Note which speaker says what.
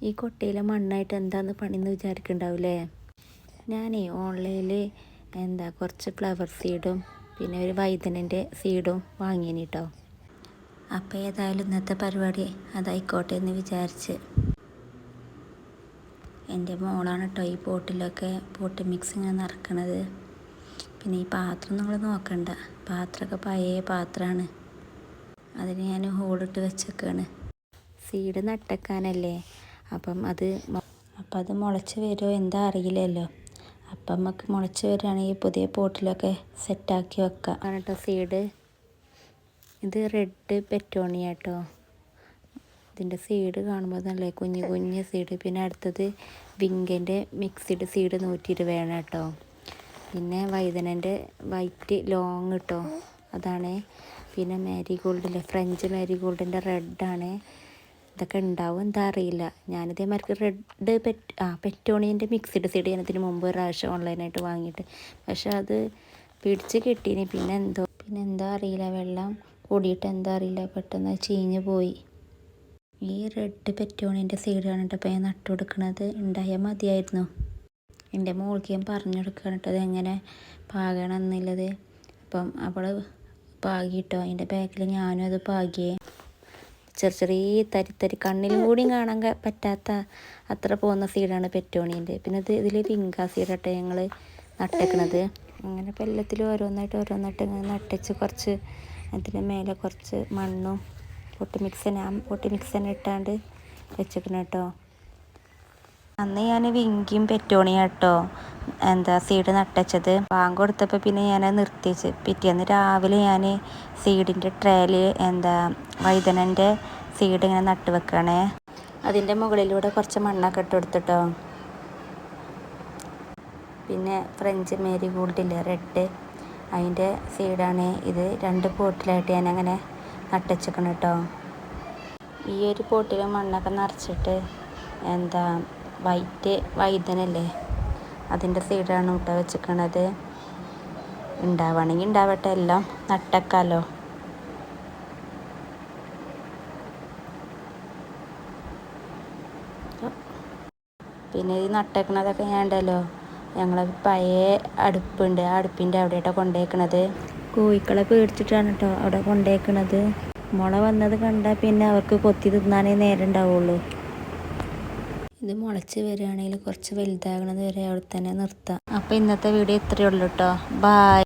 Speaker 1: ഈ കൊട്ടയിലെ മണ്ണായിട്ട് എന്താന്ന് പണിയെന്ന് വിചാരിക്കുന്നുണ്ടാവില്ലേ. ഞാനേ ഓൺലൈനിൽ കുറച്ച് ഫ്ലവർ സീഡും പിന്നെ ഒരു വൈതനൻ്റെ സീഡും വാങ്ങിയിന് കേട്ടോ. അപ്പോൾ ഏതായാലും ഇന്നത്തെ പരിപാടി അതായിക്കോട്ടെ എന്ന് വിചാരിച്ച്. എൻ്റെ മോളാണ് കേട്ടോ ഈ പോട്ട് മിക്സ് ഇങ്ങനെ നിറക്കണത്. പിന്നെ ഈ പാത്രം നിങ്ങൾ നോക്കണ്ട, പാത്രമൊക്കെ പഴയ പാത്രമാണ്. അതിന് ഞാൻ ഹോളിട്ട് വെച്ചേക്കാണ്. സീഡ് നട്ടക്കാനല്ലേ, അപ്പം അത് മുളച്ച് വരുമോ എന്താ അറിയില്ലല്ലോ. അപ്പം നമുക്ക് മുളച്ച് വരികയാണെങ്കിൽ പുതിയ പോട്ടിലൊക്കെ സെറ്റാക്കി വെക്കാം. ആണ് കേട്ടോ സീഡ്. ഇത് റെഡ് പെറ്റോണിയ കേട്ടോ. ഇതിൻ്റെ സീഡ് കാണുമ്പോൾ നല്ല കുഞ്ഞ് കുഞ്ഞ് സീഡ്. പിന്നെ അടുത്തത് വിങ്കൻ്റെ മിക്സിഡ് സീഡ് 120 കേട്ടോ. പിന്നെ വൈതനൻ്റെ വൈറ്റ് ലോങ് കേട്ടോ, അതാണ്. പിന്നെ മാരിഗോൾഡില്ലേ, ഫ്രഞ്ച് മാരിഗോൾഡിൻ്റെ റെഡാണ്. ഇതൊക്കെ ഉണ്ടാവും എന്താ അറിയില്ല. ഞാനിതേമാതിരി റെഡ് പെറ്റോണിയൻ്റെ മിക്സിഡ് സീഡ് ഞാനതിന് മുമ്പ് ഒരു പ്രാവശ്യം ഓൺലൈനായിട്ട് വാങ്ങിയിട്ട്, പക്ഷെ അത് പിടിച്ച് കിട്ടീനി. പിന്നെ എന്താ അറിയില്ല, വെള്ളം കൂടിയിട്ട് എന്താ അറിയില്ല, പെട്ടെന്ന് ചീഞ്ഞ് പോയി. ഈ റെഡ് പെറ്റോണിയൻ്റെ സീഡാണ് കേട്ടോ ഇപ്പോൾ ഞാൻ നട്ടു കൊടുക്കുന്നത്. ഉണ്ടായാൽ മതിയായിരുന്നു. എൻ്റെ മോൾക്ക് ഞാൻ പറഞ്ഞു കൊടുക്കുകയാണ് കേട്ടോ അതെങ്ങനെ പാകണം എന്നുള്ളത്. അപ്പം അവൾ പാകിട്ടോ, അതിൻ്റെ ബാക്കിൽ ഞാനും അത് പാകിയേ. ചെറിയ തരി കണ്ണിലും കൂടിയും കാണാൻ പറ്റാത്ത അത്ര പോകുന്ന സീഡാണ് പെറ്റോണിയൻ്റെ. പിന്നെ ഇതിൽ വിങ്ക സീഡാട്ടോ ഞങ്ങൾ നട്ടേക്കണത്. അങ്ങനെ ഇപ്പോൾ എല്ലാത്തിലും ഓരോന്നായിട്ട് ഇങ്ങനെ നട്ടച്ച് കുറച്ച് അതിന് മേലെ കുറച്ച് മണ്ണും പൊട്ടി മിക്സ് തന്നെ ഇട്ടാണ്ട് വെച്ചേക്കണം കേട്ടോ. അന്ന് ഞാൻ വിങ്കിയും പെറ്റോണിയ കേട്ടോ സീഡ് നട്ടച്ചത്. പാങ്ക് കൊടുത്തപ്പോൾ പിന്നെ ഞാൻ നിർത്തിച്ച്. പിറ്റേന്ന് രാവിലെ ഞാൻ സീഡിൻ്റെ ട്രേയിൽ വൈതനൻ്റെ സീഡ് ഇങ്ങനെ നട്ട് വെക്കണേ. അതിൻ്റെ മുകളിലൂടെ കുറച്ച് മണ്ണൊക്കെ ഇട്ട് കൊടുത്തിട്ടോ. പിന്നെ ഫ്രഞ്ച് മേരിഗോൾഡില്ലേ റെഡ്, അതിൻ്റെ സീഡാണ് ഇത്. 2 പോട്ടിലായിട്ട് ഞാൻ അങ്ങനെ നട്ടുവെച്ചേക്കണം കേട്ടോ. ഈ ഒരു പോട്ടിൽ മണ്ണൊക്കെ നിറച്ചിട്ട് വൈറ്റ് വൈതനല്ലേ അതിൻ്റെ സീഡാണ് കേട്ടോ വെച്ചിരിക്കണത്. ഉണ്ടാവുകയാണെങ്കിൽ ഉണ്ടാവട്ടെ, എല്ലാം നട്ടേക്കാമല്ലോ. പിന്നെ ഈ നട്ടേക്കണതൊക്കെ ഞാൻ ഉണ്ടല്ലോ, ഞങ്ങൾ പഴയ അടുപ്പുണ്ട്, ആ അടുപ്പിൻ്റെ അവിടെയായിട്ടോ കൊണ്ടുപോയേക്കണത്. കോഴിക്കളെ പേടിച്ചിട്ടാണ് കേട്ടോ അവിടെ കൊണ്ടുപോയേക്കണത്. മുള വന്നത് കണ്ടാൽ പിന്നെ അവർക്ക് കൊത്തി തിന്നാനേ നേരം ഉണ്ടാവുള്ളൂ. ഇത് മുളച്ച് വരികയാണെങ്കിൽ കുറച്ച് വലുതാകണത് വരെ അവിടെ തന്നെ നിർത്താം. അപ്പോൾ ഇന്നത്തെ വീഡിയോ ഇത്രയേ ഉള്ളൂ കേട്ടോ. ബായ്.